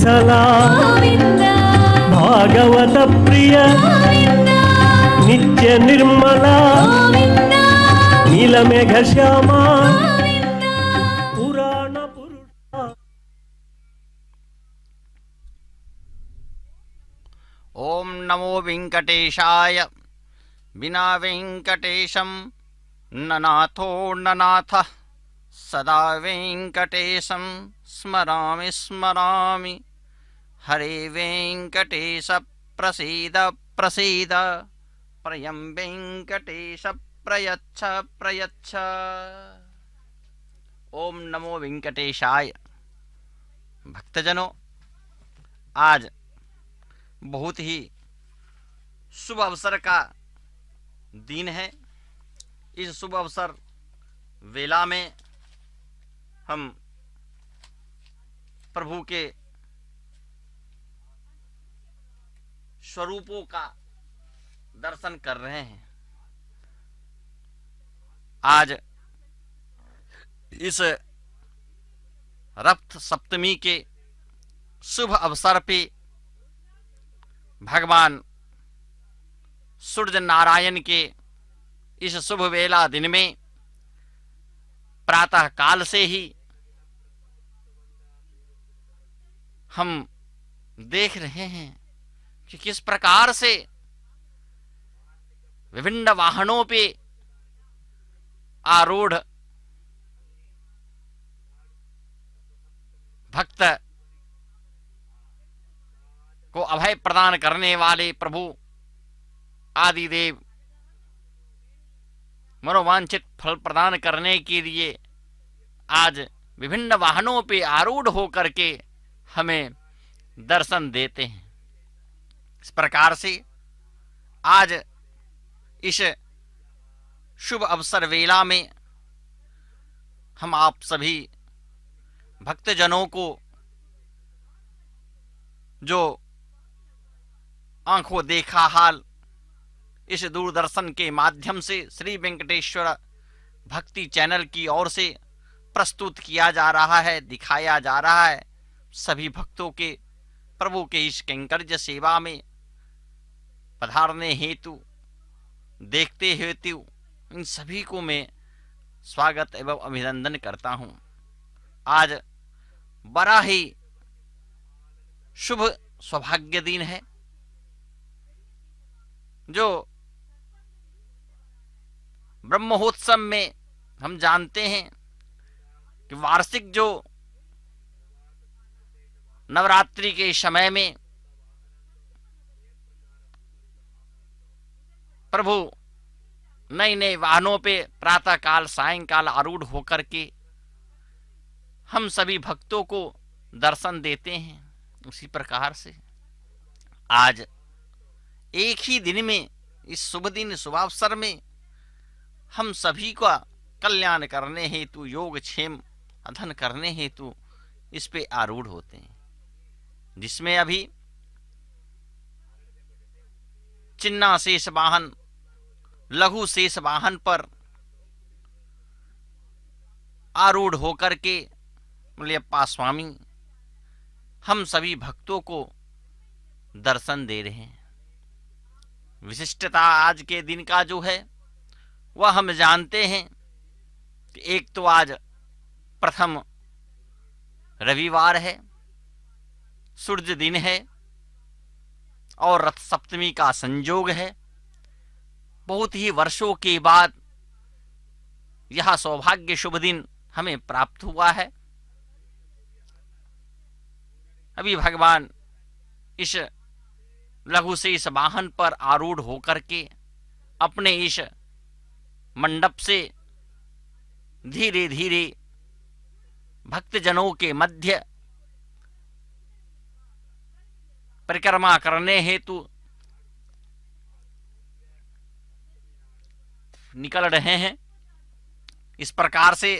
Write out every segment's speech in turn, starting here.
वत्सला भागवत प्रिय नित्य निर्मला नीलमेघ श्यामा पुराण पुरुषा। ओम नमो वेंकटेशाय। बिना वेंकटेशं ननाथो ननाथः। सदा वेंकटेशं स्मरामि स्मरामि। हरे वेंकटेश प्रसीद प्रसीद। प्रियं वेंकटेश प्रयच्छ प्रयच्छ। ओम नमो वेंकटेशाय। भक्तजनों, आज बहुत ही शुभ अवसर का दिन है। इस शुभ अवसर वेला में हम प्रभु के स्वरूपों का दर्शन कर रहे हैं। आज इस रथ सप्तमी के शुभ अवसर पे भगवान सूर्य नारायण के इस शुभ वेला दिन में प्रातः काल से ही हम देख रहे हैं कि किस प्रकार से विभिन्न वाहनों पे आरूढ़ भक्त को अभय प्रदान करने वाले प्रभु आदिदेव मनोवांछित फल प्रदान करने के लिए आज विभिन्न वाहनों पे आरूढ़ होकर के हमें दर्शन देते हैं। इस प्रकार से आज इस शुभ अवसर वेला में हम आप सभी भक्तजनों को जो आंखों देखा हाल इस दूरदर्शन के माध्यम से श्री वेंकटेश्वर भक्ति चैनल की ओर से प्रस्तुत किया जा रहा है, दिखाया जा रहा है, सभी भक्तों के प्रभु के इस कैंकर्य सेवा में पधारने हेतु देखते हेतु इन सभी को मैं स्वागत एवं अभिनंदन करता हूँ। आज बड़ा ही शुभ सौभाग्य दिन है, जो ब्रह्मोत्सव में हम जानते हैं कि वार्षिक जो नवरात्रि के समय में प्रभु नए नए वाहनों पे प्रातः काल सायंकाल आरूढ़ होकर के हम सभी भक्तों को दर्शन देते हैं। उसी प्रकार से आज एक ही दिन में इस शुभ दिन शुभावसर में हम सभी का कल्याण करने हेतु योग क्षेम अधन करने हेतु इस पे आरूढ़ होते हैं, जिसमें अभी चिन्ना शेष वाहन लघु शेष वाहन पर आरूढ़ होकर के मलयप्पा स्वामी हम सभी भक्तों को दर्शन दे रहे हैं। विशिष्टता आज के दिन का जो है वह हम जानते हैं कि एक तो आज प्रथम रविवार है, सूर्य दिन है और रथ सप्तमी का संयोग है। बहुत ही वर्षों के बाद यह सौभाग्य शुभ दिन हमें प्राप्त हुआ है। अभी भगवान इस लघु शेष वाहन पर आरूढ़ होकर के अपने इस मंडप से धीरे धीरे भक्तजनों के मध्य परिक्रमा करने हेतु निकल रहे हैं। इस प्रकार से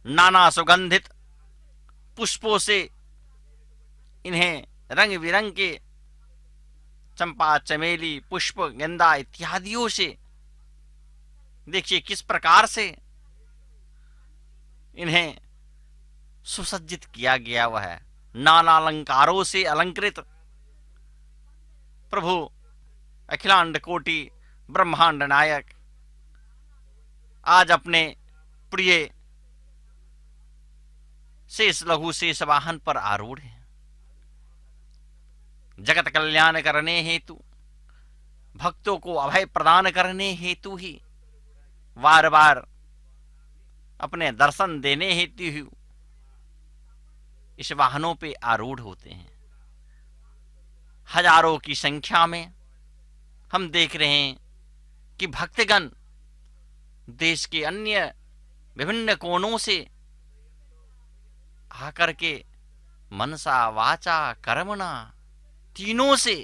नाना सुगंधित पुष्पों से इन्हें रंग बिरंग के चंपा चमेली पुष्प गेंदा इत्यादियों से देखिए किस प्रकार से इन्हें सुसज्जित किया गया हुआ है। नाना अलंकारों से अलंकृत प्रभु अखिलांड कोटि ब्रह्मांड नायक आज अपने प्रिय शेष लघु शेष वाहन पर आरूढ़ है। जगत कल्याण करने हेतु, भक्तों को अभय प्रदान करने हेतु ही बार बार अपने दर्शन देने हेतु ही इस वाहनों पे आरूढ़ होते हैं। हजारों की संख्या में हम देख रहे हैं कि भक्तगण देश के अन्य विभिन्न कोनों से आकर के मनसा वाचा कर्मणा तीनों से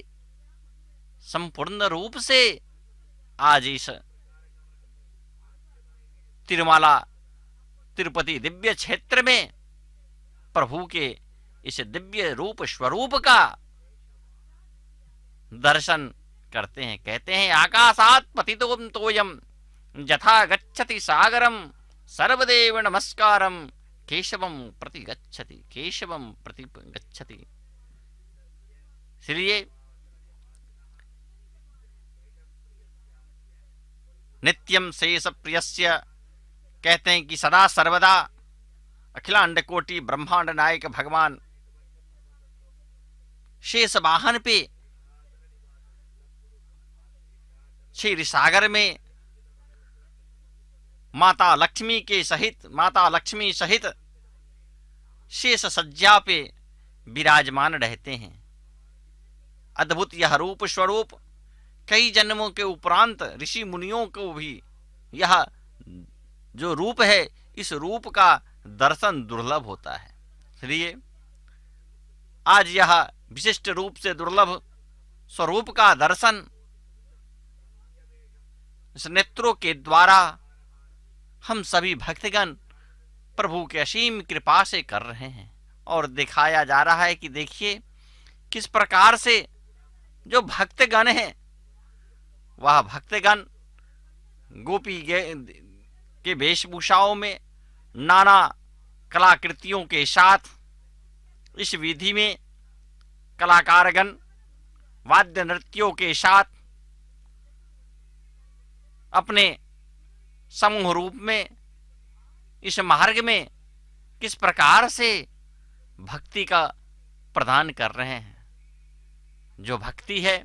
संपूर्ण रूप से आज इस तिरुमाला तिरुपति दिव्य क्षेत्र में प्रभु के इस दिव्य रूप स्वरूप का दर्शन करते हैं। कहते हैं आकाशात् पतितो तोयम यथा गच्छति सागरम सर्वदेव नमस्कारम केशवम प्रति गच्छति केशवम प्रति गच्छति। इसलिए नित्यम शेष प्रियस्य कहते हैं कि सदा सर्वदा अखिलांड कोटि ब्रह्मांड नायक भगवान शेष वाहन पे क्षीर सागर में माता लक्ष्मी सहित शेष सज्जा पे विराजमान रहते हैं। अद्भुत यह रूप स्वरूप कई जन्मों के उपरांत ऋषि मुनियों को भी यह जो रूप है इस रूप का दर्शन दुर्लभ होता है। इसलिए आज यह विशिष्ट रूप से दुर्लभ स्वरूप का दर्शन इस नेत्रों के द्वारा हम सभी भक्तगण प्रभु के असीम कृपा से कर रहे हैं। और दिखाया जा रहा है कि देखिए किस प्रकार से जो भक्तगण हैं वह भक्तगण गोपी के वेशभूषाओं में नाना कलाकृतियों के साथ इस विधि में कलाकारगण वाद्य नृत्यों के साथ अपने समूह रूप में इस मार्ग में किस प्रकार से भक्ति का प्रदान कर रहे हैं। जो भक्ति है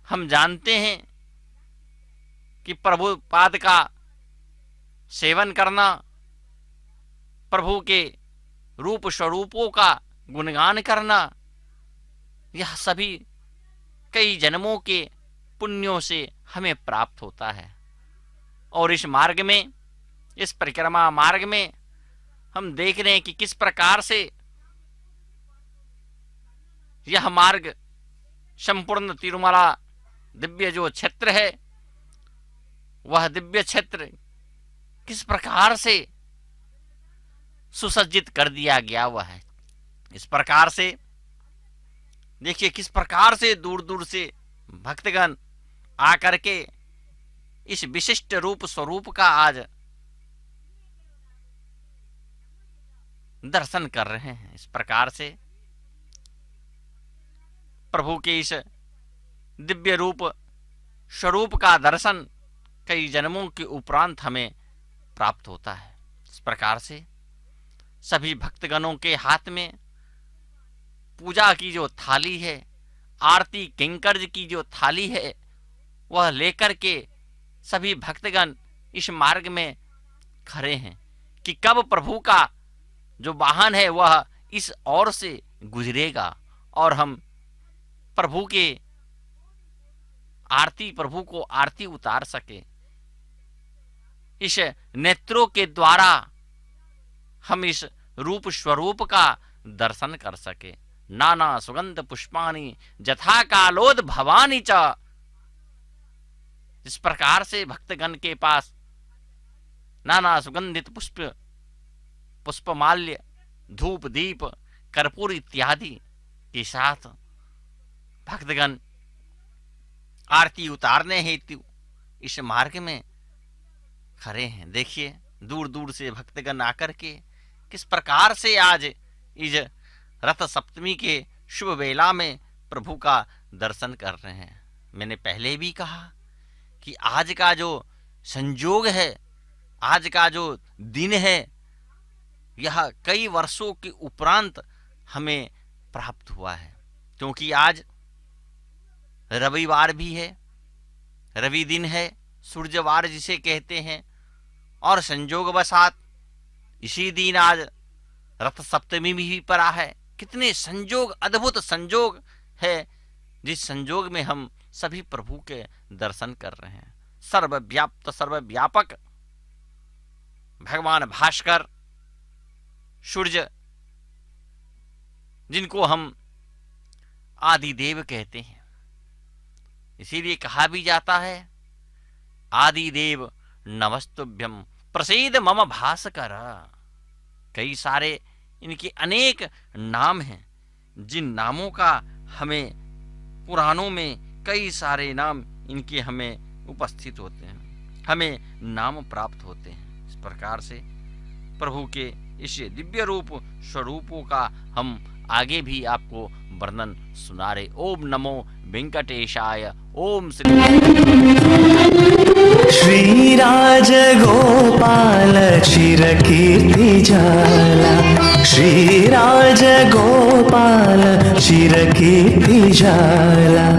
हम जानते हैं कि प्रभु पाद का सेवन करना, प्रभु के रूप स्वरूपों का गुणगान करना, यह सभी कई जन्मों के पुण्यों से हमें प्राप्त होता है। और इस मार्ग में, इस परिक्रमा मार्ग में हम देख रहे हैं कि किस प्रकार से यह मार्ग संपूर्ण तिरुमला दिव्य जो क्षेत्र है वह दिव्य क्षेत्र किस प्रकार से सुसज्जित कर दिया गया हुआ है। इस प्रकार से देखिए किस प्रकार से दूर दूर से भक्तगण आकर के इस विशिष्ट रूप स्वरूप का आज दर्शन कर रहे हैं। इस प्रकार से प्रभु के इस दिव्य रूप स्वरूप का दर्शन कई जन्मों के उपरांत हमें प्राप्त होता है। इस प्रकार से सभी भक्तगणों के हाथ में पूजा की जो थाली है, आरती किंकर्ज की जो थाली है, वह लेकर के सभी भक्तगण इस मार्ग में खड़े हैं कि कब प्रभु का जो वाहन है वह इस ओर से गुजरेगा और हम प्रभु के आरती, प्रभु को आरती उतार सके। इस नेत्रों के द्वारा हम इस रूप स्वरूप का दर्शन कर सके। नाना सुगंध पुष्पानि जथा कालोद भवानी च। इस प्रकार से भक्तगण के पास नाना सुगंधित पुष्पमाल्य, धूप दीप, कर्पूर इत्यादि के साथ भक्तगण आरती उतारने हेतु इस मार्ग में खड़े हैं। देखिए दूर दूर से भक्तगण आकर के किस प्रकार से आज इस रथ सप्तमी के शुभ वेला में प्रभु का दर्शन कर रहे हैं। मैंने पहले भी कहा कि आज का जो संयोग है, आज का जो दिन है, यह कई वर्षों के उपरांत हमें प्राप्त हुआ है, क्योंकि आज रविवार भी है, रवि दिन है, सूर्यवार जिसे कहते हैं, और संयोगवशात इसी दिन आज रथ सप्तमी भी पड़ा है। कितने संयोग, अद्भुत संयोग है, जिस संयोग में हम सभी प्रभु के दर्शन कर रहे हैं। सर्वव्याप्त सर्वव्यापक भगवान भास्कर, सूर्य, जिनको हम आदिदेव कहते हैं, इसीलिए कहा भी जाता है आदिदेव नमस्तुभ्यम प्रसीद मम भास्कर। कई सारे इनके अनेक नाम हैं, जिन नामों का हमें पुराणों में कई सारे नाम इनके हमें उपस्थित होते हैं, हमें नाम प्राप्त होते हैं। इस प्रकार से प्रभु के इस दिव्य रूप स्वरूपों का हम आगे भी आपको वर्णन सुना रहे। ओम नमो वेंकटेशाय। ओम श्री राजगोपाल चिरकीर्ति जाला, श्री राजगोपाल चिरकीर्ति जाला,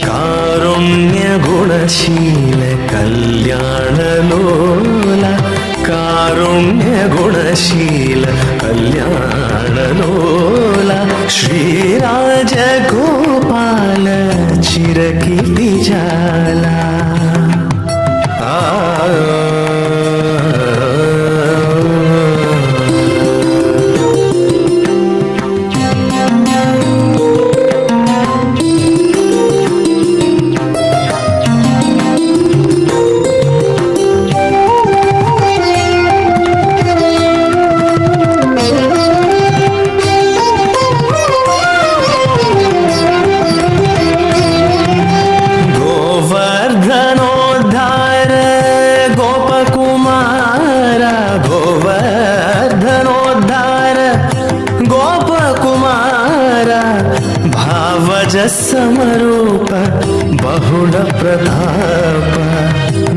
कारुण्य गुणशील कल्याण लोला, कारुण्य गुणशील कल्याण लोला, श्री राजगोपाल चिरकीर्ति जाला। समरूप बहुल प्रताप,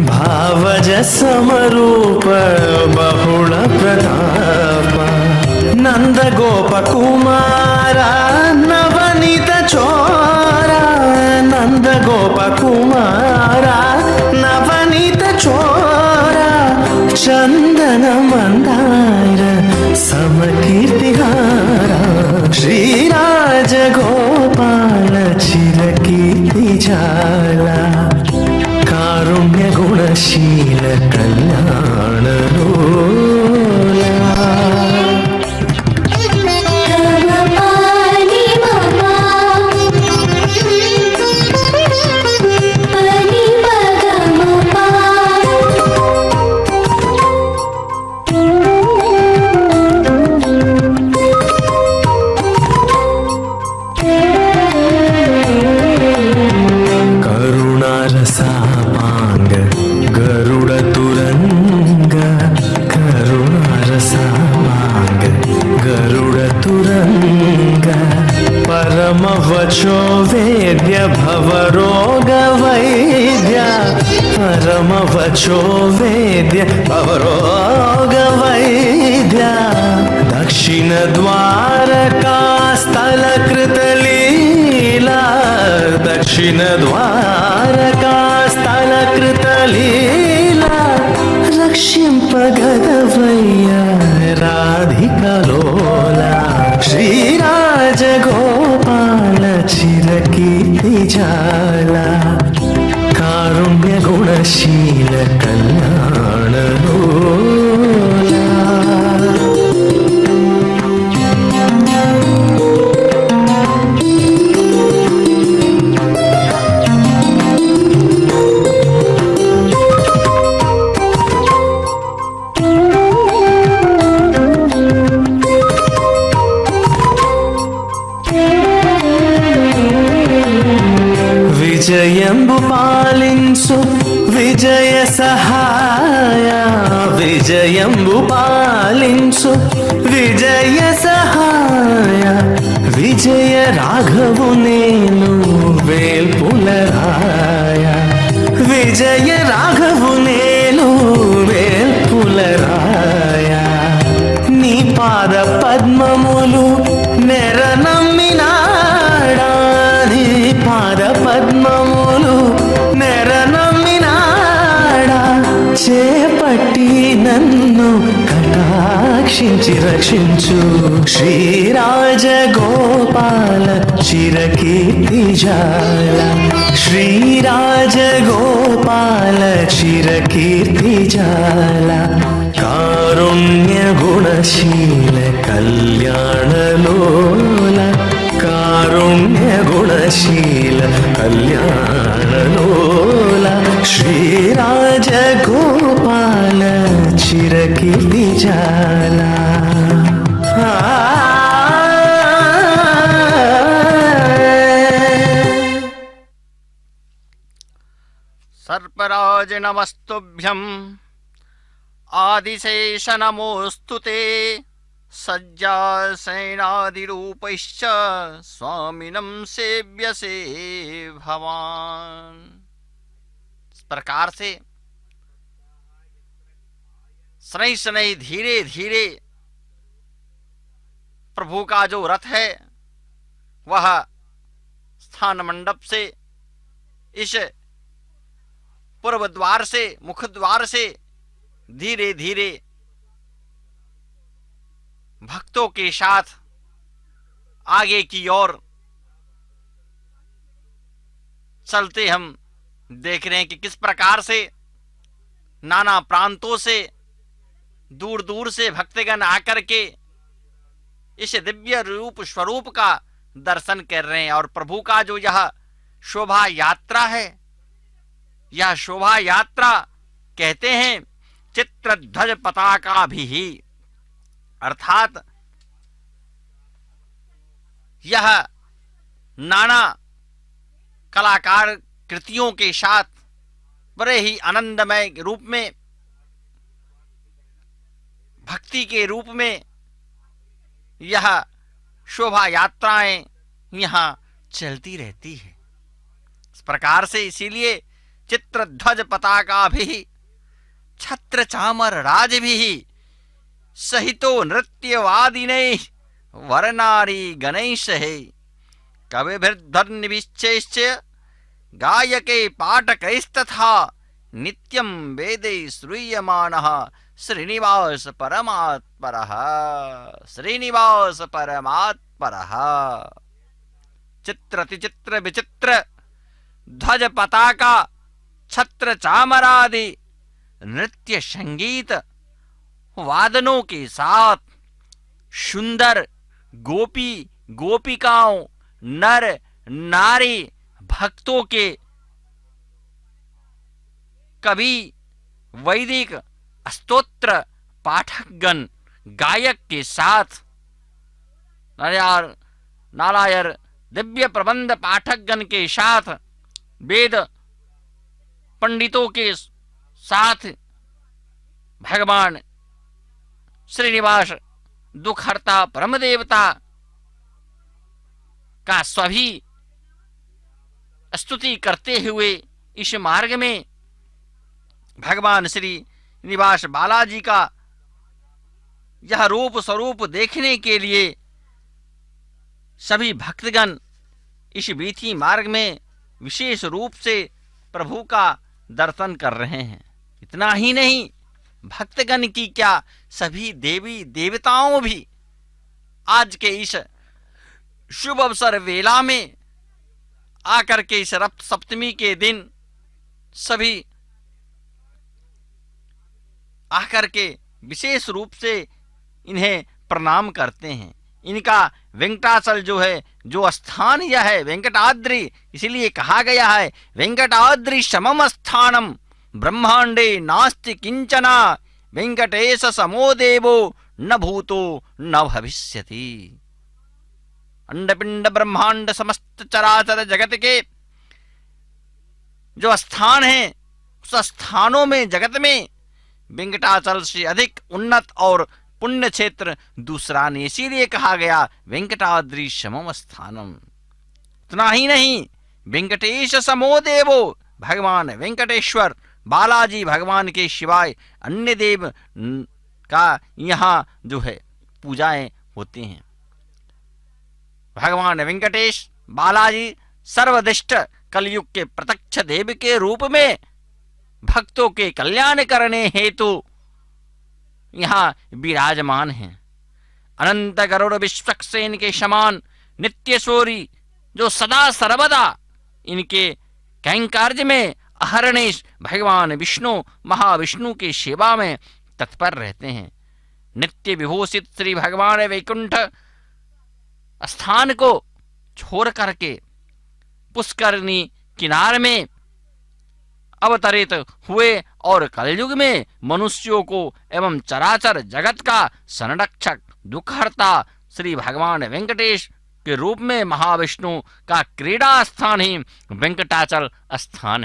भावज समरूप बहुल प्रताप, नंद गोप कुमारा नवनीत चोरा, नंद गोप कुमारा नवनीत चोरा, चंदन मंदार समकीर्तिहारा, श्री राजगोपाल चिरकीर्ति जाला, कारुण्य गुणशील कल्याण लोला। वचो वेद्य भवरोग वैद्य, परम वचो वेद्य भवरोग वैद्य, दक्षिण द्वारका स्थल कृत लीला, दक्षिण द्वारका स्थल कृत लीला, रक्षिंपगदवय्य राधिका लोला, श्री राजगोपाल चिरकीर्ति जाला, कारुण्य गुणशील कल्याण लोला। विजयंबु पालिंसु विजय सहाय, विजयंबु पालिंसु विजय सहाय, విజయ రాఘవు నేను వేల్పులరాయ విజయ రాఘవు నేను వేల్పులరాయ నీ పాద పద్మములు నెరనమ్మినాడా నీ పాద పద్మములు నెరనమ్మినాడా చేపట్టి నన్ను కటాక్షించి రక్షించు శ్రీరాజగోపాల చిరకీర్తిజాల శ్రీరాజగోపాల చిరకీర్తిజాల కారుణ్య గుణశీల కళ్యాణలోల కారుణ్య గుణశీల కళ్యాణలోల శ్రీరాజగోపాల చిరకీర్తిజాల सर्पराज नमस्तुभ्यं आदिशेष नमोस्तुते सज्जासेनादिरूपैश्च स्वामिनं सेव्यसे भवान्। इस प्रकार से शनै शनै धीरे धीरे प्रभु का जो रथ है वह स्थान मंडप से इस पूर्व द्वार से मुख द्वार से धीरे धीरे भक्तों के साथ आगे की ओर चलते हम देख रहे हैं कि किस प्रकार से नाना प्रांतों से दूर दूर से भक्तगण आकर के इस दिव्य रूप स्वरूप का दर्शन कर रहे हैं। और प्रभु का जो यह शोभा यात्रा है, यह शोभा यात्रा कहते हैं चित्रध्वज पताका भी, अर्थात यह नाना कलाकार कृतियों के साथ बड़े ही आनंदमय रूप में भक्ति के रूप में यह शोभा यात्राएं यहाँ चलती रहती है। इस प्रकार से इसीलिए चित्रध्वज पताका भी छत्र चामर राज भी सहितो नृत्यवादिने वरनारी गणेश है कविभिर्धर्निभिश्चैश्च गायके पाठकैस्तथा नित्यं वेदे श्रूयमानः श्रीनिवास परमात्परः श्रीनिवास परमात्परः। चित्रतिचित्र विचित्र ध्वज पताका छत्र चामरादि नृत्य संगीत वादनों के साथ सुंदर गोपी गोपिकाओं नर नारी भक्तों के कवि वैदिक स्तोत्र पाठकगण गायक के साथ नारायण दिव्य प्रबंध पाठकगण के साथ वेद पंडितों के साथ भगवान श्रीनिवास दुखहर्ता परम देवता का सभी स्तुति करते हुए इस मार्ग में भगवान श्री निवास बालाजी का यह रूप स्वरूप देखने के लिए सभी भक्तगण इस वीथी मार्ग में विशेष रूप से प्रभु का दर्शन कर रहे हैं। इतना ही नहीं, भक्तगण की क्या सभी देवी देवताओं भी आज के इस शुभ अवसर वेला में आकर के इस रथ सप्तमी के दिन सभी आकर के विशेष रूप से इन्हें प्रणाम करते हैं। इनका वेंकटाचल जो है, जो स्थान यह है वेंकटाद्रि, इसीलिए कहा गया है वेंकटाद्रि समम स्थानम ब्रह्मांडे नास्ति किंचना वेंकटेश समो देवो न भूतो न भविष्यति। अंडपिंड ब्रह्मांड समस्त चराचर जगत के जो स्थान है उस स्थानों में जगत में वेंकटाचल से अधिक उन्नत और पुण्य क्षेत्र दूसरा नहीं, इसीलिए कहा गया वेंकटाद्रि समम स्थानम। इतना ही नहीं, वेंकटेश समो देवो, भगवान वेंकटेश्वर बालाजी भगवान के सिवाय अन्य देव का यहाँ जो है पूजाएं होती हैं। भगवान वेंकटेश बालाजी सर्वदिष्ट कलयुग के प्रत्यक्ष देव के रूप में भक्तों के कल्याण करने हेतु यहाँ विराजमान हैं। अनंत गरुड़ विश्वक्सेन के समान नित्य सूरी जो सदा सर्वदा इनके कैंकार्य में अहर्निश भगवान विष्णु महाविष्णु की सेवा में तत्पर रहते हैं। नित्य विभूषित श्री भगवान वैकुंठ स्थान को छोड़ करके पुष्करणी किनार में अवतरित हुए और कलयुग में मनुष्यों को एवं चराचर जगत का संरक्षक दुखहर्ता श्री भगवान वेंकटेश के रूप में महाविष्णु का क्रीड़ा स्थान ही वेंकटाचल स्थान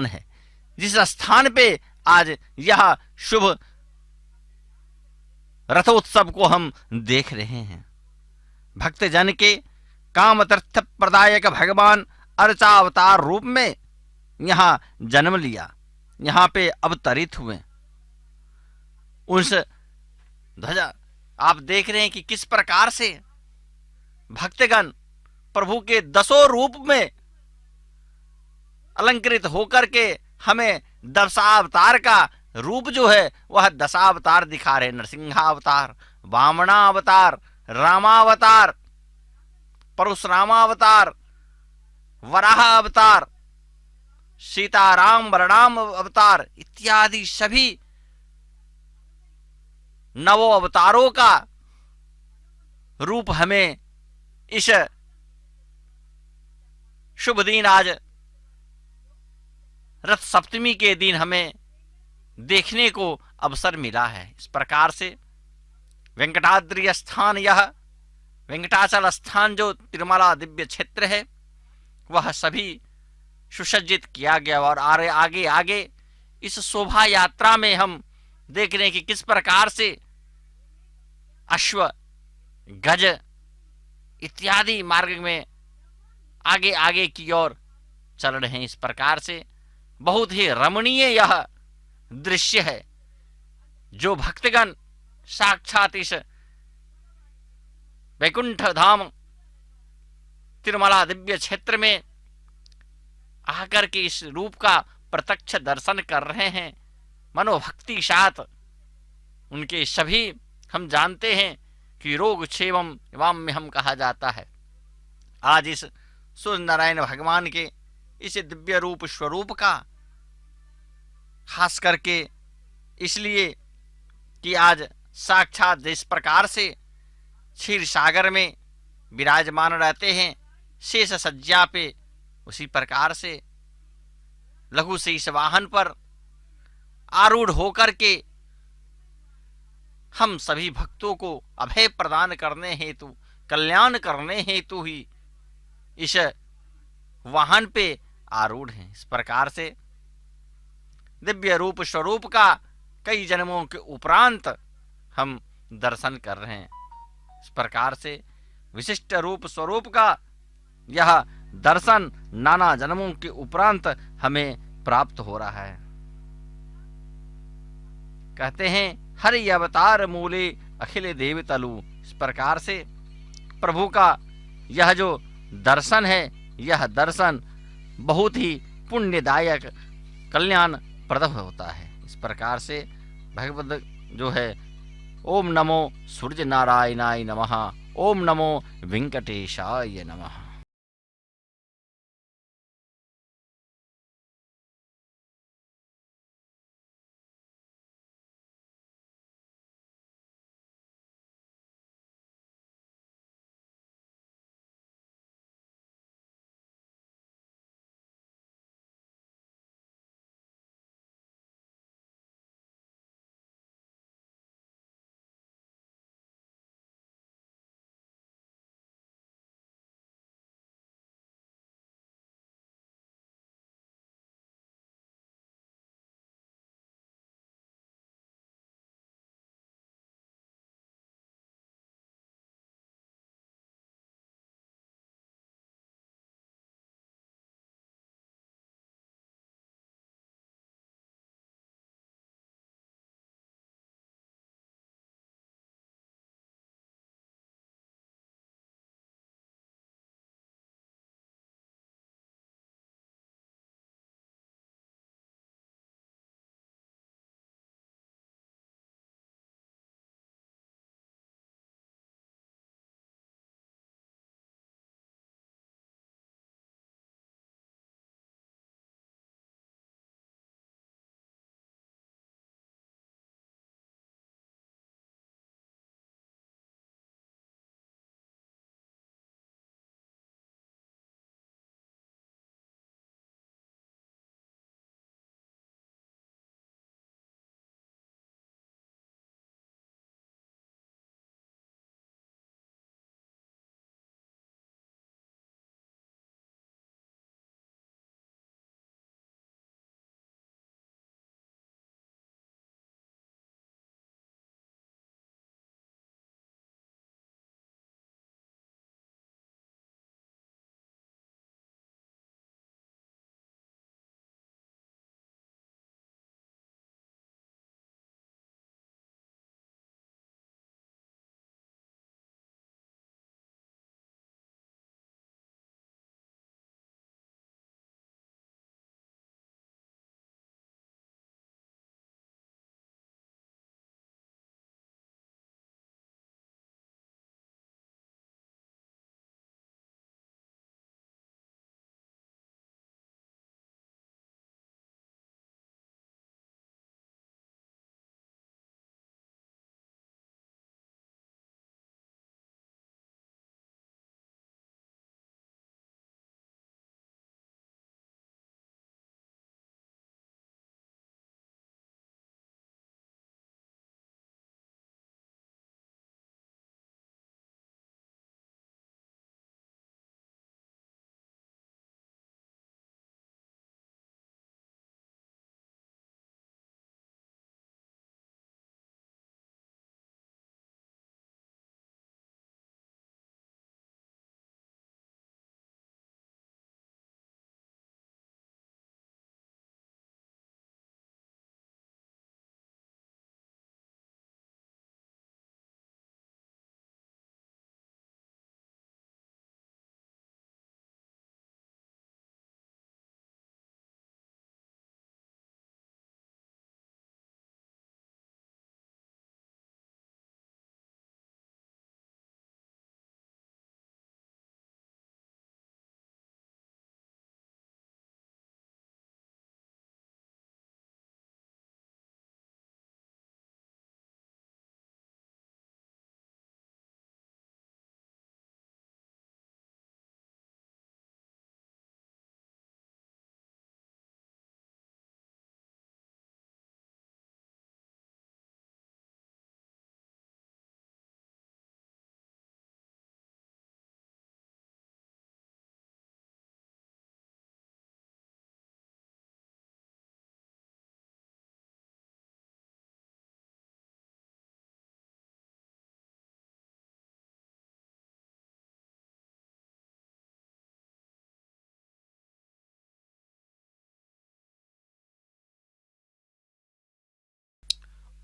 है, जिस स्थान पे आज यह शुभ रथोत्सव को हम देख रहे हैं। भक्तजन के काम तीर्थ प्रदायक भगवान अर्चावतार रूप में यहाँ जन्म लिया, यहाँ पे अवतरित हुए। उस ध्वजा आप देख रहे हैं कि किस प्रकार से भक्तगण प्रभु के 10 रूप में अलंकृत होकर के हमें दशावतार का रूप जो है वह दशावतार दिखा रहे। नरसिंहावतार, वामनावतार, रामावतार, परशुरामावतार, वराह अवतार, सीताराम बलराम अवतार इत्यादि सभी नवो अवतारों का रूप हमें इस शुभ दिन आज रथ सप्तमी के दिन हमें देखने को अवसर मिला है। इस प्रकार से वेंकटाद्रि स्थान, यह वेंकटाचल स्थान जो तिरुमला दिव्य क्षेत्र है वह सभी सुसज्जित किया गया। और आगे आगे इस शोभा यात्रा में हम देख रहे हैं कि किस प्रकार से अश्व, गज इत्यादि मार्ग में आगे आगे की ओर चल रहे हैं। इस प्रकार से बहुत ही रमणीय यह दृश्य है जो भक्तगण साक्षात इस वैकुंठ धाम तिरुमला दिव्य क्षेत्र में आकर के इस रूप का प्रत्यक्ष दर्शन कर रहे हैं। मनोभक्ति साथ उनके सभी हम जानते हैं कि रोग क्षेमम वाम्यहम कहा जाता है। आज इस सूर्य नारायण भगवान के इस दिव्य रूप स्वरूप का खास करके इसलिए कि आज साक्षात जिस प्रकार से क्षीर सागर में विराजमान रहते हैं शेष सज्जा पे, उसी प्रकार से लघु शेष वाहन पर आरूढ़ होकर के हम सभी भक्तों को अभय प्रदान करने हेतु, कल्याण करने हेतु ही इस वाहन पे आरूढ़ हैं। इस प्रकार से दिव्य रूप स्वरूप का कई जन्मों के उपरांत हम दर्शन कर रहे हैं। इस प्रकार से विशिष्ट रूप स्वरूप का यह दर्शन नाना जन्मों के उपरांत हमें प्राप्त हो रहा है। कहते हैं हरि अवतार मूले अखिल देवतलु। इस प्रकार से प्रभु का यह जो दर्शन है, यह दर्शन बहुत ही पुण्यदायक कल्याण प्रद होता है। इस प्रकार से भगवद जो है ओम नमो सूर्य नारायणाय नमः, ओम नमो वेंकटेशाय नमः।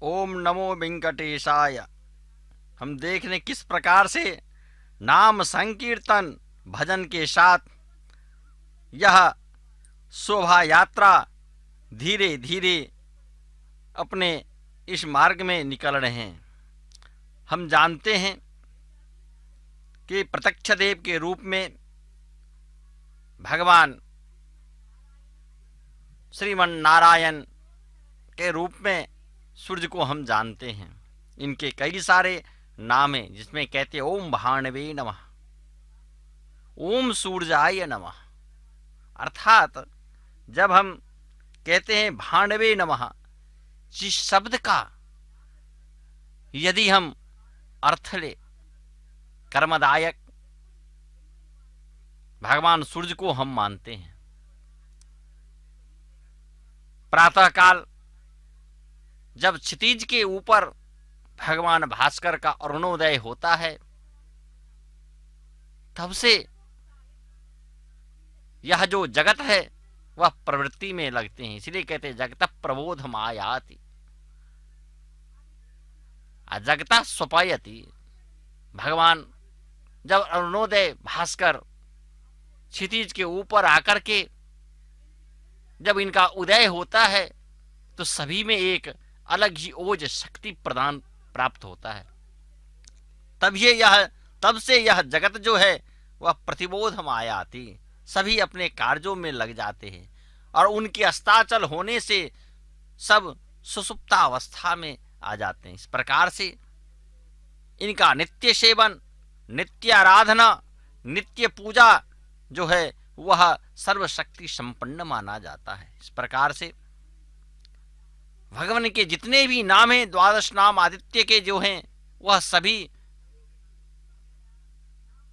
ओम नमो वेंकटेशाय। हम देख रहे किस प्रकार से नाम संकीर्तन भजन के साथ यह शोभा यात्रा धीरे धीरे अपने इस मार्ग में निकल रहे हैं। हम जानते हैं कि प्रत्यक्ष देव के रूप में भगवान श्रीमन नारायण के रूप में सूर्य को हम जानते हैं। इनके कई सारे नाम हैं, जिसमें कहते हैं ओम भाणवे नमः, ओम सूर्याय नमः। अर्थात जब हम कहते हैं भाणवे नमः, जिस शब्द का यदि हम अर्थ ले, कर्मदायक भगवान सूर्य को हम मानते हैं। प्रातःकाल जब क्षितिज के ऊपर भगवान भास्कर का अरुणोदय होता है, तब से यह जो जगत है वह प्रवृत्ति में लगते हैं। इसलिए कहते हैं जगत प्रबोध मायाति जगता स्वपायति। भगवान जब अरुणोदय भास्कर क्षितिज के ऊपर आकर के जब इनका उदय होता है, तो सभी में एक अलग ही ओज शक्ति प्रदान प्राप्त होता है। तब से यह जगत जो है वह प्रतिबोध मायाति, सभी अपने कार्यों में लग जाते हैं और उनके अस्ताचल होने से सब सुसुप्ता अवस्था में आ जाते हैं। इस प्रकार से इनका नित्य सेवन, नित्य आराधना, नित्य पूजा जो है वह सर्वशक्ति संपन्न माना जाता है। इस प्रकार से भगवान के जितने भी नाम हैं, द्वादश नाम आदित्य के जो हैं, वह सभी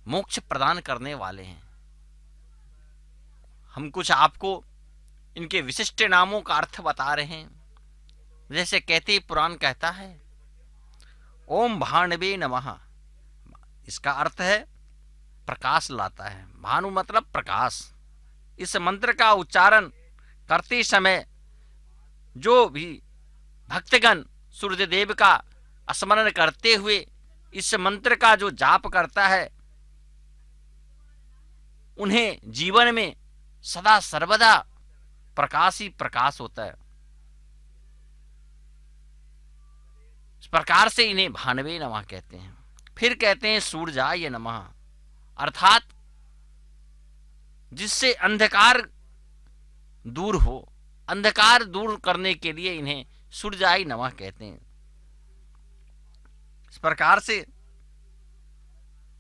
मोक्ष प्रदान करने वाले हैं। हम कुछ आपको इनके विशिष्ट नामों का अर्थ बता रहे हैं। जैसे कहते पुराण कहता है ओम भाणवे नमः, इसका अर्थ है प्रकाश लाता है। भानु मतलब प्रकाश। इस मंत्र का उच्चारण करते समय जो भी भक्तगण सूर्यदेव का स्मरण करते हुए इस मंत्र का जो जाप करता है, उन्हें जीवन में सदा सर्वदा प्रकाश ही प्रकाश होता है। इस प्रकार से इन्हें भानवे नमः कहते हैं। फिर कहते हैं सूर्याय नमः, अर्थात जिससे अंधकार दूर हो, अंधकार दूर करने के लिए इन्हें सूर्याय नमः कहते हैं। इस प्रकार से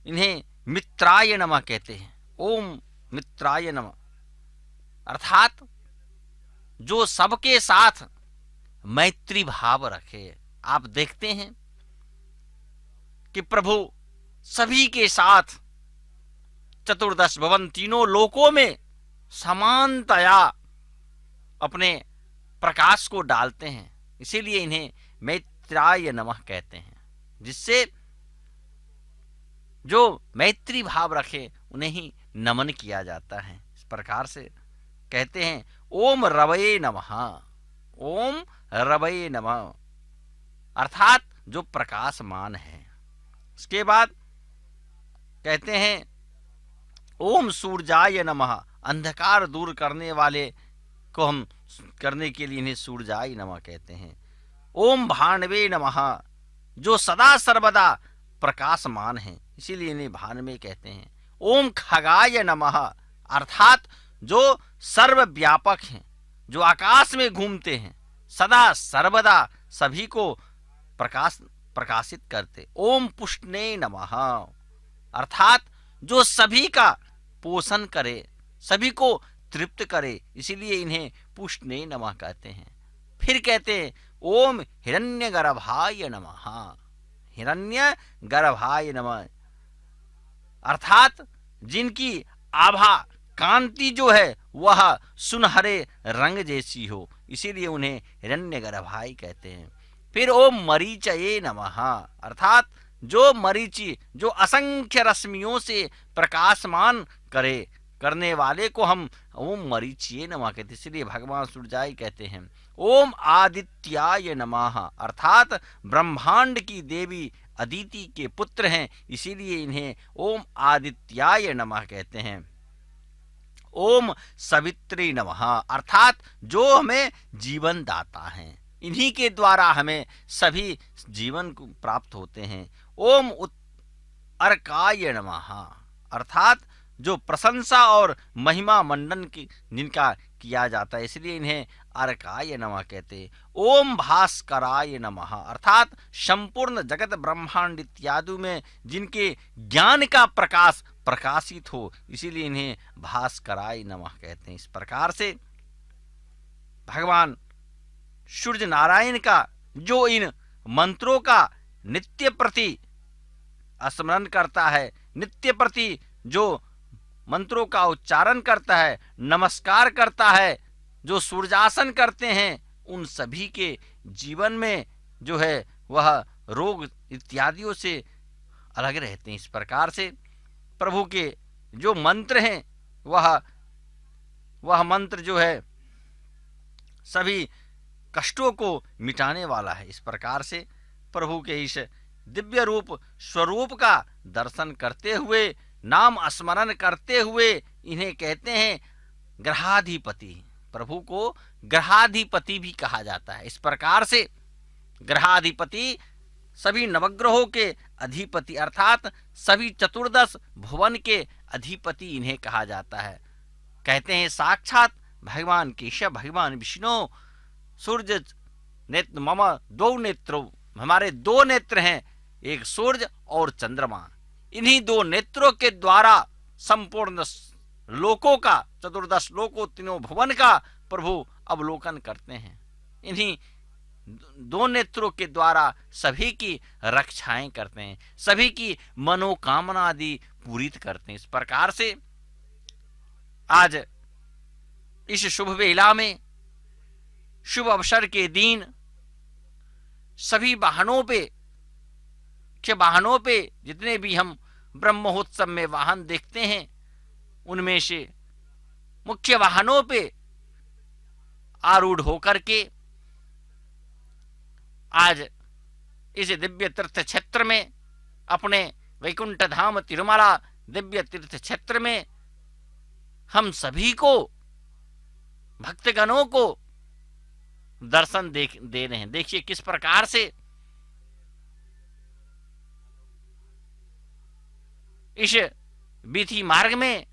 इन्हें मित्राय नमः कहते हैं। ओम मित्राय नमः, अर्थात जो सबके साथ मैत्री भाव रखे। आप देखते हैं कि प्रभु सभी के साथ चतुर्दश भवन तीनों लोकों में समानतया अपने प्रकाश को डालते हैं। इसीलिए इन्हें मैत्राय नमः कहते हैं। जिससे जो मैत्री भाव रखे उन्हें ही नमन किया जाता है। इस प्रकार से कहते हैं ओम रवये नमः, ओम रवये नमः, अर्थात जो प्रकाशमान है। इसके बाद कहते हैं ओम सूर्याय नमः, अंधकार दूर करने वाले को हम करने के लिए इन्हें सूर्याय नमः कहते हैं। ओम भानवे नमः, जो सदा सर्वदा प्रकाशमान है, इसीलिए इन्हें भानवे कहते हैं। ओम खगाय नमः, अर्थात जो सर्वव्यापक हैं, जो आकाश में घूमते हैं, सदा सर्वदा सभी को प्रकाशित करते। ओम पुष्णे नमः, अर्थात जो सभी का पोषण करे, सभी को तृप्त करे, इसीलिए इन्हें पुष्णे नमः कहते हैं। फिर कहते हैं ओम हिरण्यगर्भाय नमः, हिरण्यगर्भाय नमः, अर्थात जिनकी आभा कांति जो है वह सुनहरे रंग जैसी हो, इसीलिए उन्हें हिरण्यगर्भाय कहते हैं। फिर ओम मरीचये नमः, अर्थात जो मरीचि, जो असंख्य रश्मियों से प्रकाशमान करे, करने वाले को हम ओम मरीचिये नमः कहते हैं। इसलिए भगवान सूर्यजाई कहते हैं ओम आदित्याय नमः, अर्थात ब्रह्मांड की देवी अदिति के पुत्र हैं, इसीलिए इन्हें ओम आदित्याय नमः कहते हैं। ओम सवित्री नमः, अर्थात जो हमें जीवन दाता हैं, इन्हीं के द्वारा हमें सभी जीवन को प्राप्त होते हैं। ओम अर्काय नमः, अर्थात जो प्रशंसा और महिमा मंडन की जिनका किया जाता है, इसलिए इन्हें अर्काय नमः कहते हैं। ओम भास्कराय नमः, अर्थात संपूर्ण जगत ब्रह्मांड इत्यादि में जिनके ज्ञान का प्रकाश प्रकाशित हो, इसीलिए इन्हें भास्कराय नमः कहते हैं। इस प्रकार से भगवान सूर्य नारायण का जो इन मंत्रों का नित्य प्रति स्मरण करता है, नित्य प्रति जो मंत्रों का उच्चारण करता है, नमस्कार करता है, जो सूर्यासन करते हैं, उन सभी के जीवन में जो है वह रोग इत्यादियों से अलग रहते हैं। इस प्रकार से प्रभु के जो मंत्र हैं वह मंत्र जो है सभी कष्टों को मिटाने वाला है। इस प्रकार से प्रभु के इस दिव्य रूप स्वरूप का दर्शन करते हुए, नाम स्मरण करते हुए इन्हें कहते हैं ग्रहाधिपति। प्रभु को ग्रहाधिपति भी कहा जाता है। इस प्रकार से ग्रहाधिपति सभी नवग्रहों के अधिपति, अर्थात सभी 14 भुवन के अधिपति इन्हें कहा जाता है। कहते हैं साक्षात भगवान केशव, भगवान विष्णु, सूर्य नेत्र मम दो नेत्रों, हमारे 2 नेत्र हैं, एक सूर्य और चंद्रमा। इन्हीं 2 नेत्रों के द्वारा संपूर्ण लोकों का, 14 लोकों, तीनों भुवन का प्रभु अवलोकन करते हैं। इन्हीं 2 नेत्रों के द्वारा सभी की रक्षाएं करते हैं, सभी की मनोकामना आदि पूरित करते हैं। इस प्रकार से आज इस शुभ वेला में, शुभ अवसर के दिन, सभी वाहनों पे जितने भी हम ब्रह्म महोत्सव में वाहन देखते हैं, उनमें से मुख्य वाहनों पे आरूढ़ होकर के आज इस दिव्य तीर्थ क्षेत्र में, अपने वैकुंठ धाम तिरुमला दिव्य तीर्थ क्षेत्र में हम सभी को, भक्तगणों को दर्शन दे रहे हैं। देखिए किस प्रकार से इस बीथी मार्ग में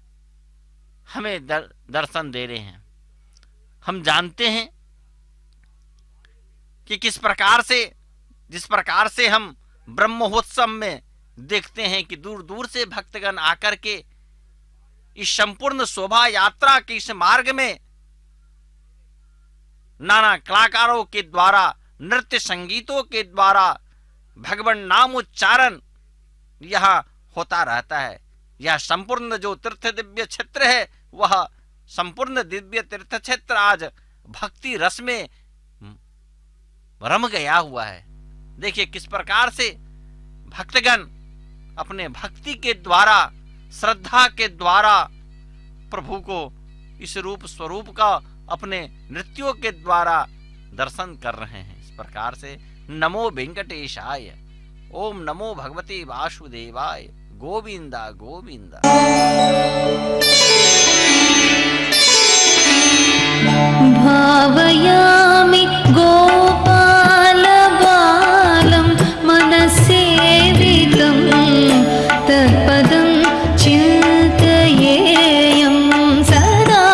हमें दर्शन दे रहे हैं। हम जानते हैं कि किस प्रकार से, जिस प्रकार से हम ब्रह्म महोत्सव में देखते हैं कि दूर दूर से भक्तगण आकर के इस संपूर्ण शोभा यात्रा के इस मार्ग में नाना कलाकारों के द्वारा, नृत्य संगीतों के द्वारा भगवान नाम उच्चारण यहाँ होता रहता है। यह संपूर्ण जो तीर्थ दिव्य क्षेत्र है, वह संपूर्ण दिव्य तीर्थ क्षेत्र आज भक्ति रस में रम गया हुआ है। देखिए किस प्रकार से भक्तगण अपने भक्ति के द्वारा, श्रद्धा के द्वारा प्रभु को इस रूप स्वरूप का अपने नृत्यों के द्वारा दर्शन कर रहे हैं। इस प्रकार से नमो वेंकटेशाय, ओम नमो भगवते वासुदेवाय, गोविंदा गोविंदा। भावयामि गोपाल बालं मनसेवितं तत्पदं चिन्तयेयं सदा।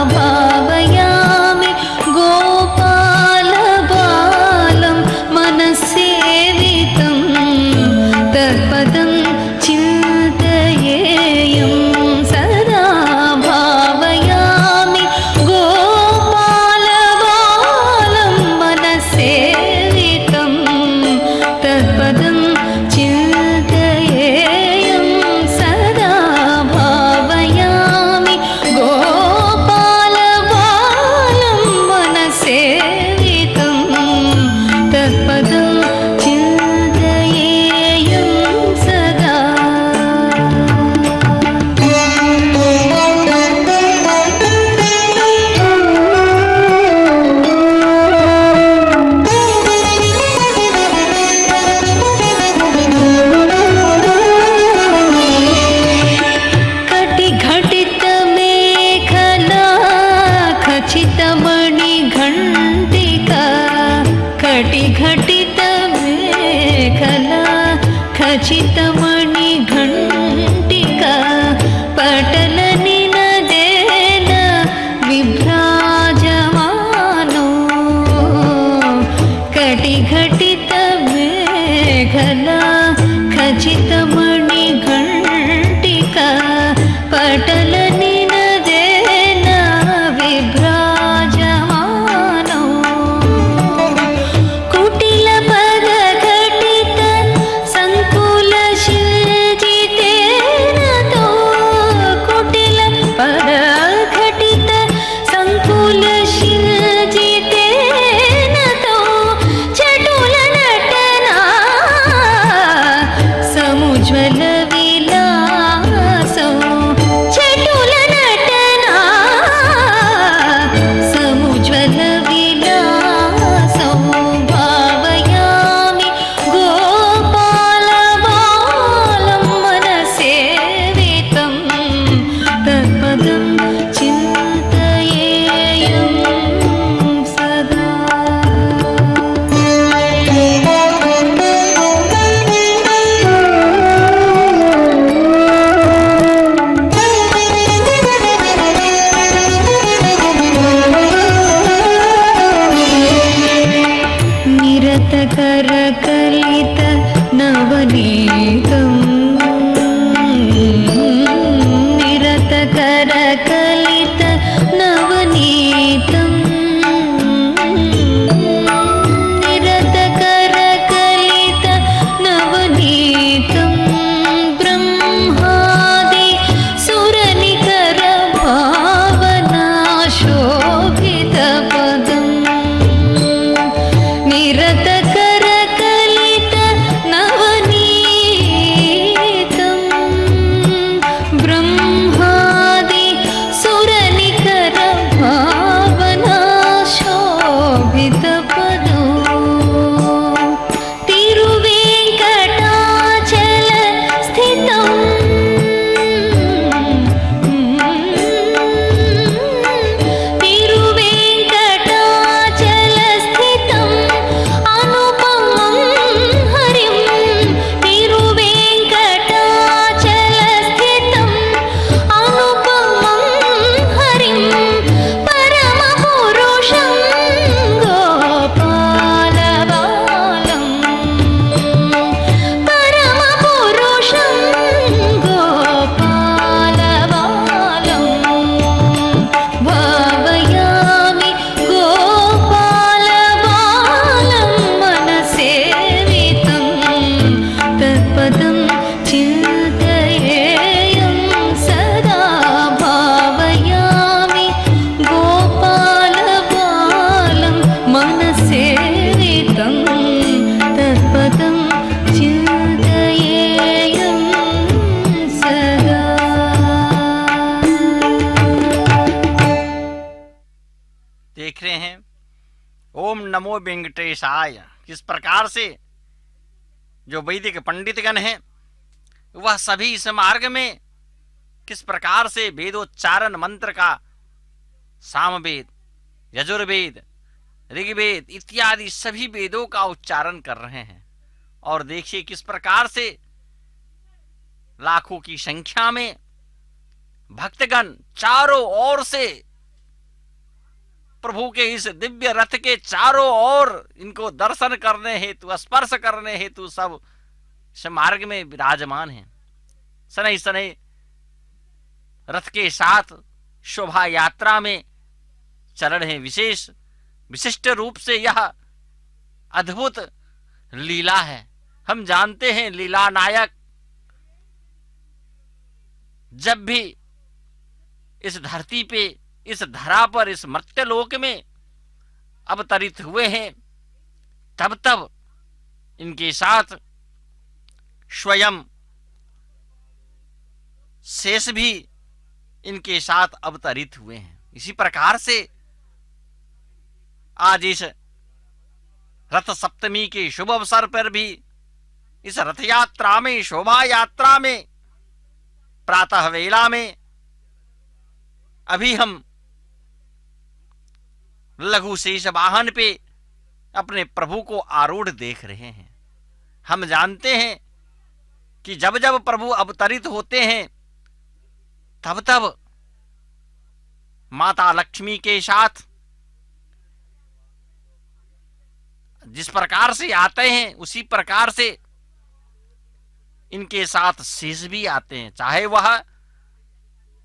भावयामि गोपाल बालं मनसेवितं तत्पदं चिन्तयेयं सदा। नमो वेंकटेशाय। किस प्रकार से जो वैदिक पंडितगण हैं वह सभी इस मार्ग में किस प्रकार से वेदोच्चारण मंत्र का सामवेद, यजुर्वेद, ऋग्वेद इत्यादि सभी वेदों का उच्चारण कर रहे हैं। और देखिए किस प्रकार से लाखों की संख्या में भक्तगण चारों ओर से प्रभु के इस दिव्य रथ के चारों ओर इनको दर्शन करने हेतु, स्पर्श करने हेतु सब इस मार्ग में विराजमान हैं। सनई सनई रथ के साथ शोभा यात्रा में चल रहे। विशिष्ट रूप से यह अद्भुत लीला है। हम जानते हैं लीला नायक जब भी इस धरती पे, इस धरा पर, इस मर्त्यलोक में अवतरित हुए हैं, तब तब इनके साथ स्वयं शेष भी इनके साथ अवतरित हुए हैं। इसी प्रकार से आज इस रथ सप्तमी के शुभ अवसर पर भी इस रथ यात्रा में, शोभा यात्रा में, प्रातः वेला में अभी हम लघु शेष वाहन पे अपने प्रभु को आरूढ़ देख रहे हैं। हम जानते हैं कि जब जब प्रभु अवतरित होते हैं तब तब माता लक्ष्मी के साथ जिस प्रकार से आते हैं उसी प्रकार से इनके साथ शेष भी आते हैं। चाहे वह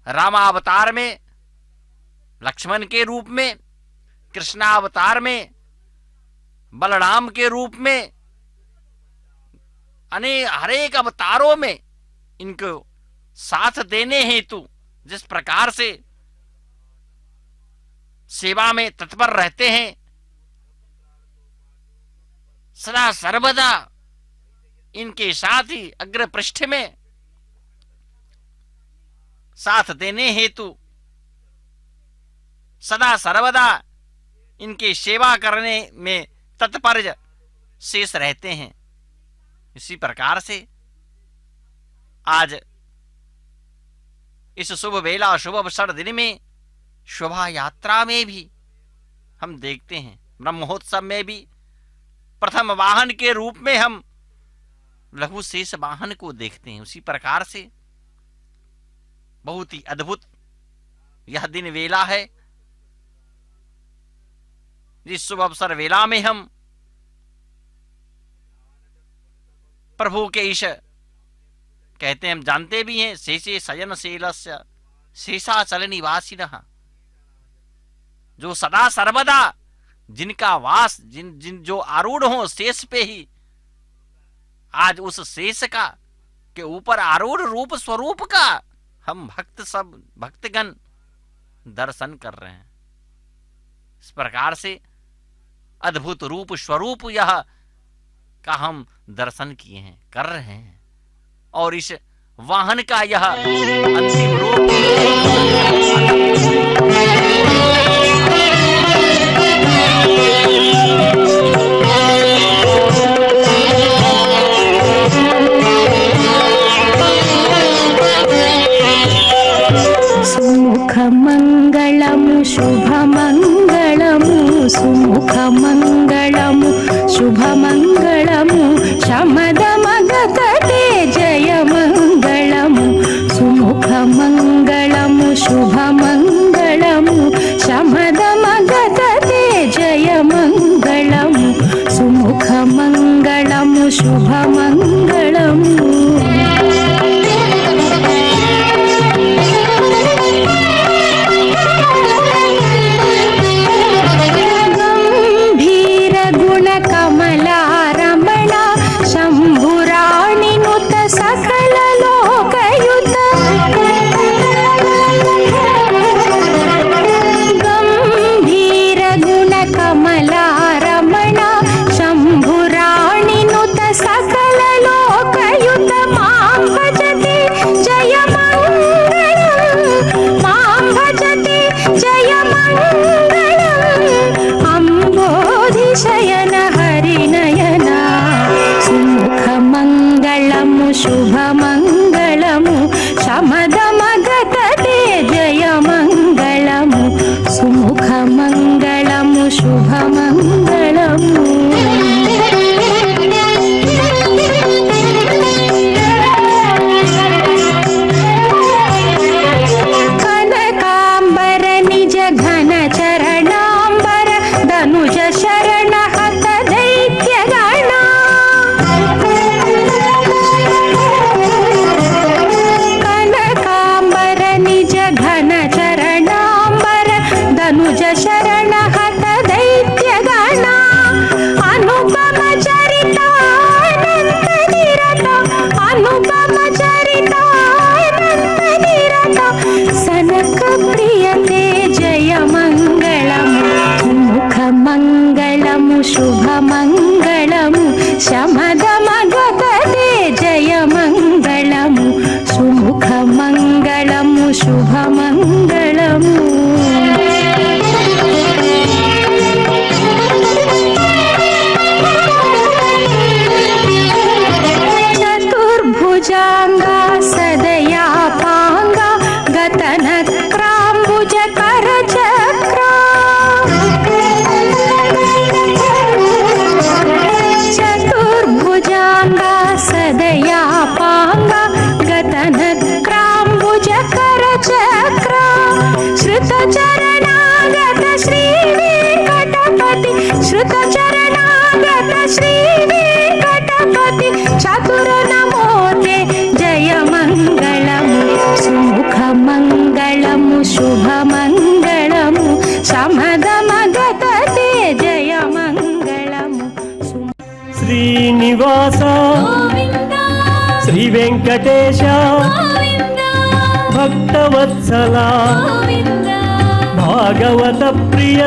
रामावतार में लक्ष्मण के रूप में, कृष्णावतार में बलराम के रूप में, हरेक अवतारों में इनको साथ देने हेतु जिस प्रकार से सेवा में तत्पर रहते हैं, सदा सर्वदा इनके साथ ही अग्र पृष्ठ में साथ देने हेतु सदा सर्वदा इनकी सेवा करने में तत्पर शेष रहते हैं। इसी प्रकार से आज इस शुभ बेला, शुभ अवसर दिन में शोभा यात्रा में भी हम देखते हैं, ब्रह्मोत्सव में भी प्रथम वाहन के रूप में हम लघु शेष वाहन को देखते हैं। उसी प्रकार से बहुत ही अद्भुत यह दिन वेला है। इस शुभ अवसर वेला में हम प्रभु के इस कहते हैं, हम जानते भी हैं, शेषे शयनशीलस्य शेषाचल निवासिनः, जो सदा सर्वदा जिनका वास, जिन जो आरूढ़ हो शेष पे ही, आज उस शेष का के ऊपर आरूढ़ रूप स्वरूप का हम भक्तगण दर्शन कर रहे हैं। इस प्रकार से अद्भुत रूप स्वरूप यह का हम दर्शन किए हैं, कर रहे हैं। और इस वाहन का यह अंतिम रूप सुमुखमङ्गलमु शुभमङ्गलमु, सुमुखमङ्गलमु शुभमङ्गलमु, शमदमगतटे जयमङ्गलमु, सुमुखमङ्गलमु शुभमङ्गलमु, शमदमगतटे जयमङ्गलमु, सुमुखमङ्गलमु शुभमङ्गलमु। శుభమంగళము శమదమగతే జయమంగళము సుముఖమంగళము శుభమంగళము చతుర్భుజాంగా సదయాపాంగా గతనక్రాంబుజ కరచక్రా చతుర్భుజాంగా సదయాపాంగా గతనక్రాంబుజ కరచక్రా శ్రుతచరణాగత శ్రీ వెంకటపతి శ్రుతచరణాగత శ్రీ వెంకటపతి చతుర నమోతే జయమంగళము సుముఖమంగళము శుభమంగళము సమదమగతే జయమంగళము శ్రీనివాస శ్రీ వెంకటేశ భక్తవత్సల భాగవత ప్రియ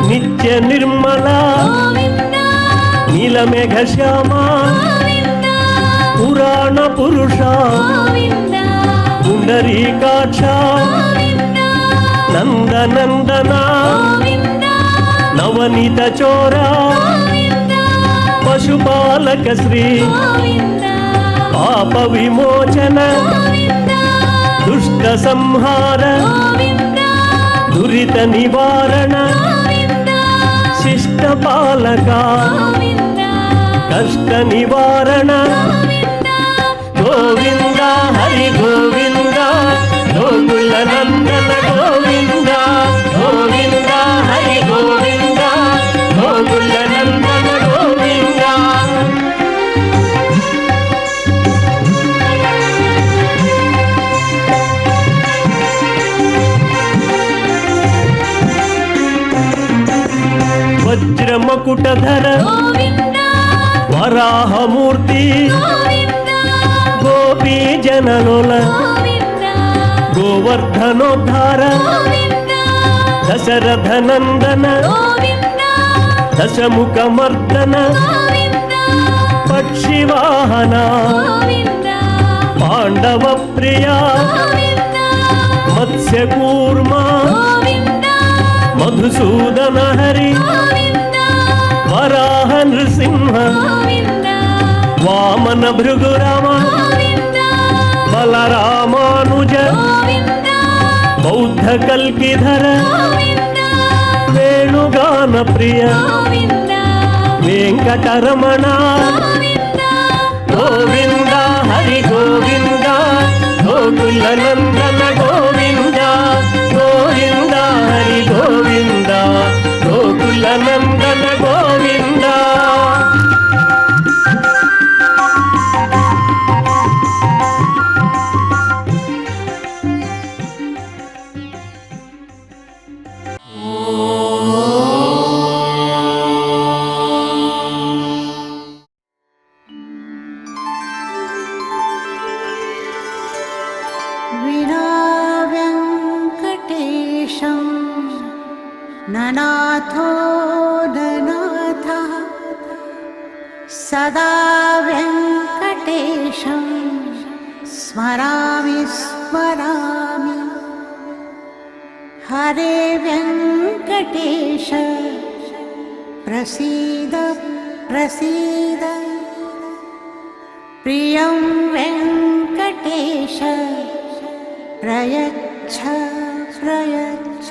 నిత్య నిర్మల నీలమేఘ శ్యామ పురాణ పురుష పుండరీకాక్ష నందనందన నవనీత చోర పశుపాలక శ్రీ పాప విమోచన దుష్ట సంహార దురిత నివారణ శిష్ట పాలక కష్ట నివారణ గోవింద హరి గోవింద గోకుల నందన గోవింద గోవింద హరి గోవింద గోకుల నందన గోవింద వజ్రమకుటధర వరాహమూర్తి గోపీ జనలోల గోవర్ధనోద్ధార దశరథ నందన దశముఖమర్దన పక్షివాహన పాండవ ప్రియ మత్స్యకూర్మ మధుసూదన హరి వరాహ నృసింహ వామన భృగురామ బలరామానుజ బౌద్ధ కల్కిధర వేణుగాన ప్రియ వెంకటరమణ గోవింద హరి గోవింద గోకుల నందన గోవింద గోవింద హరి గోవింద గోకుల నందన గోవింద विना वेङ्कटेशं ननाथो ननाथः सदा वेङ्कटेशं स्मरामि स्मरामि हरे वेङ्कटेश प्रसीद प्रसीद प्रियं वेङ्कटेश प्रयच्छ प्रयच्छ